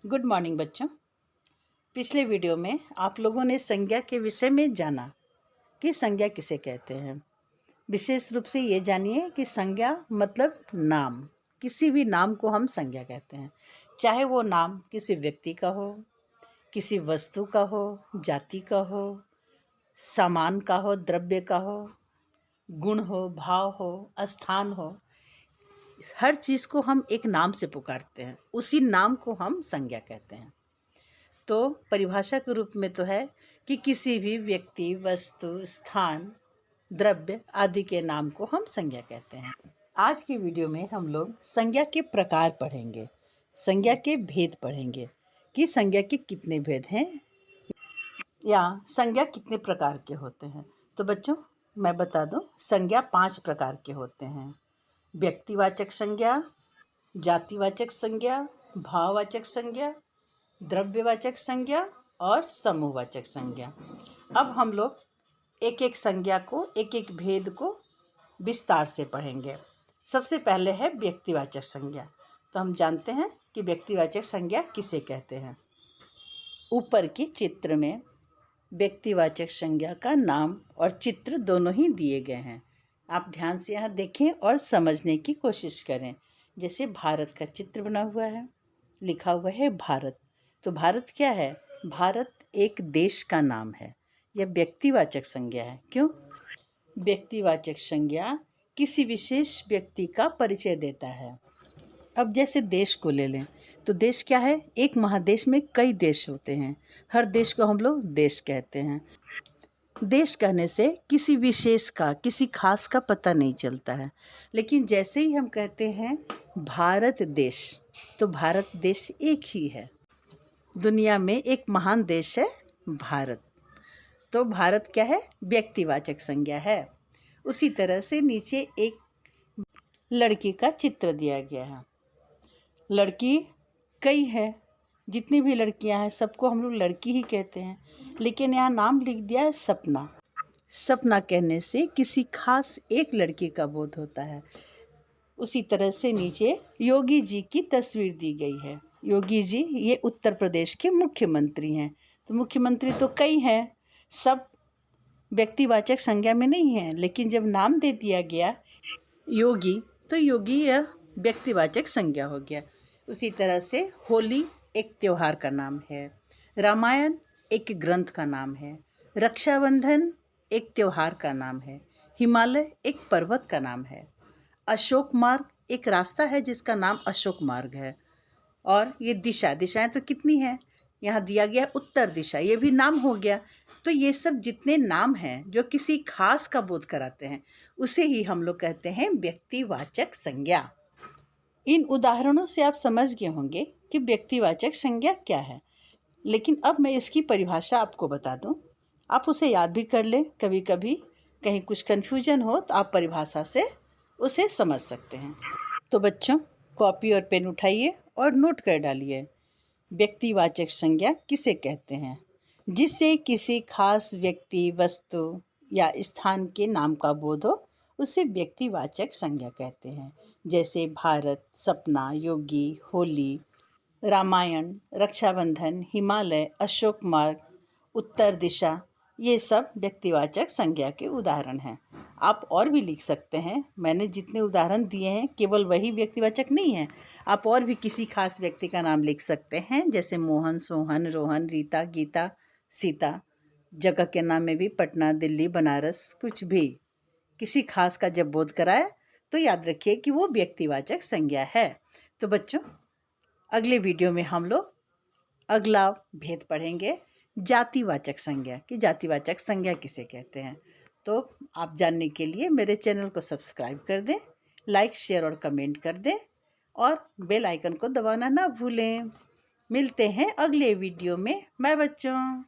Good morning बच्चों। पिछले video में आप लोगों ने संज्ञा के विषय में जाना कि संज्ञा किसे कहते हैं। विशेष रूप से ये जानिए कि संज्ञा मतलब नाम। किसी भी नाम को हम संज्ञा कहते हैं, चाहे वो नाम किसी व्यक्ति का हो, किसी वस्तु का हो, जाति का हो, सामान का हो, द्रव्य का हो, गुण हो, भाव हो, स्थान हो। हर चीज़ को हम एक नाम से पुकारते हैं, उसी नाम को हम संज्ञा कहते हैं। तो परिभाषा के रूप में तो है कि किसी भी व्यक्ति, वस्तु, स्थान, द्रव्य आदि के नाम को हम संज्ञा कहते हैं। आज की वीडियो में हम लोग संज्ञा के प्रकार पढ़ेंगे, संज्ञा के भेद पढ़ेंगे कि संज्ञा के कितने भेद हैं या संज्ञा कितने प्रकार के होते हैं। तो बच्चों मैं बता दूं, संज्ञा 5 प्रकार के होते हैं। व्यक्तिवाचक संज्ञा, जातिवाचक संज्ञा, भाववाचक संज्ञा, द्रव्यवाचक संज्ञा और समूहवाचक संज्ञा। अब हम लोग एक एक संज्ञा को, एक एक भेद को विस्तार से पढ़ेंगे। सबसे पहले है व्यक्तिवाचक संज्ञा। तो हम जानते हैं कि व्यक्तिवाचक संज्ञा किसे कहते हैं। ऊपर के चित्र में व्यक्तिवाचक संज्ञा का नाम और चित्र दोनों ही दिए गए हैं। आप ध्यान से यहाँ देखें और समझने की कोशिश करें। जैसे भारत का चित्र बना हुआ है, लिखा हुआ है भारत। तो भारत क्या है? भारत एक देश का नाम है। यह व्यक्तिवाचक संज्ञा है। क्यों? व्यक्तिवाचक संज्ञा किसी विशेष व्यक्ति का परिचय देता है। अब जैसे देश को ले लें तो देश क्या है? एक महादेश में कई देश होते हैं। हर देश को हम लोग देश कहते हैं। देश कहने से किसी विशेष का, किसी खास का पता नहीं चलता है। लेकिन जैसे ही हम कहते हैं भारत देश, तो भारत देश एक ही है। दुनिया में एक महान देश है भारत। तो भारत क्या है? व्यक्तिवाचक संज्ञा है। उसी तरह से नीचे एक लड़की का चित्र दिया गया है। लड़की कई है, जितनी भी लड़कियां हैं सबको हम लोग लड़की ही कहते हैं। लेकिन यहाँ नाम लिख दिया है सपना। सपना कहने से किसी खास एक लड़की का बोध होता है। उसी तरह से नीचे योगी जी की तस्वीर दी गई है। योगी जी ये उत्तर प्रदेश के मुख्यमंत्री हैं। तो मुख्यमंत्री तो कई हैं, सब व्यक्तिवाचक संज्ञा में नहीं है। लेकिन जब नाम दे दिया गया योगी, तो योगी यह व्यक्तिवाचक संज्ञा हो गया। उसी तरह से होली एक त्योहार का नाम है, रामायण एक ग्रंथ का नाम है, रक्षाबंधन एक त्योहार का नाम है, हिमालय एक पर्वत का नाम है, अशोक मार्ग एक रास्ता है जिसका नाम अशोक मार्ग है। और ये दिशाएं तो कितनी हैं? यहाँ दिया गया उत्तर दिशा, ये भी नाम हो गया। तो ये सब जितने नाम हैं जो किसी खास का बोध कराते हैं, उसे ही हम लोग कहते हैं व्यक्तिवाचक संज्ञा। इन उदाहरणों से आप समझ गए होंगे कि व्यक्तिवाचक संज्ञा क्या है। लेकिन अब मैं इसकी परिभाषा आपको बता दूं, आप उसे याद भी कर लें। कभी कभी कहीं कुछ कन्फ्यूजन हो तो आप परिभाषा से उसे समझ सकते हैं। तो बच्चों कॉपी और पेन उठाइए और नोट कर डालिए। व्यक्तिवाचक संज्ञा किसे कहते हैं? जिससे किसी खास व्यक्ति, वस्तु या स्थान के नाम का बोध हो, उसे व्यक्तिवाचक संज्ञा कहते हैं। जैसे भारत, सपना, योगी, होली, रामायण, रक्षाबंधन, हिमालय, अशोक मार्ग, उत्तर दिशा, ये सब व्यक्तिवाचक संज्ञा के उदाहरण हैं। आप और भी लिख सकते हैं। मैंने जितने उदाहरण दिए हैं केवल वही व्यक्तिवाचक नहीं है। आप और भी किसी खास व्यक्ति का नाम लिख सकते हैं, जैसे मोहन, सोहन, रोहन, रीता, गीता, सीता। जगह के नाम में भी पटना, दिल्ली, बनारस, कुछ भी किसी खास का जब बोध कराए तो याद रखिए कि वो व्यक्तिवाचक संज्ञा है। तो बच्चों अगले वीडियो में हम लोग अगला भेद पढ़ेंगे, जातिवाचक संज्ञा, कि जातिवाचक संज्ञा किसे कहते हैं। तो आप जानने के लिए मेरे चैनल को सब्सक्राइब कर दें, लाइक, शेयर और कमेंट कर दें और बेल आइकन को दबाना ना भूलें। मिलते हैं अगले वीडियो में। बाय बच्चों।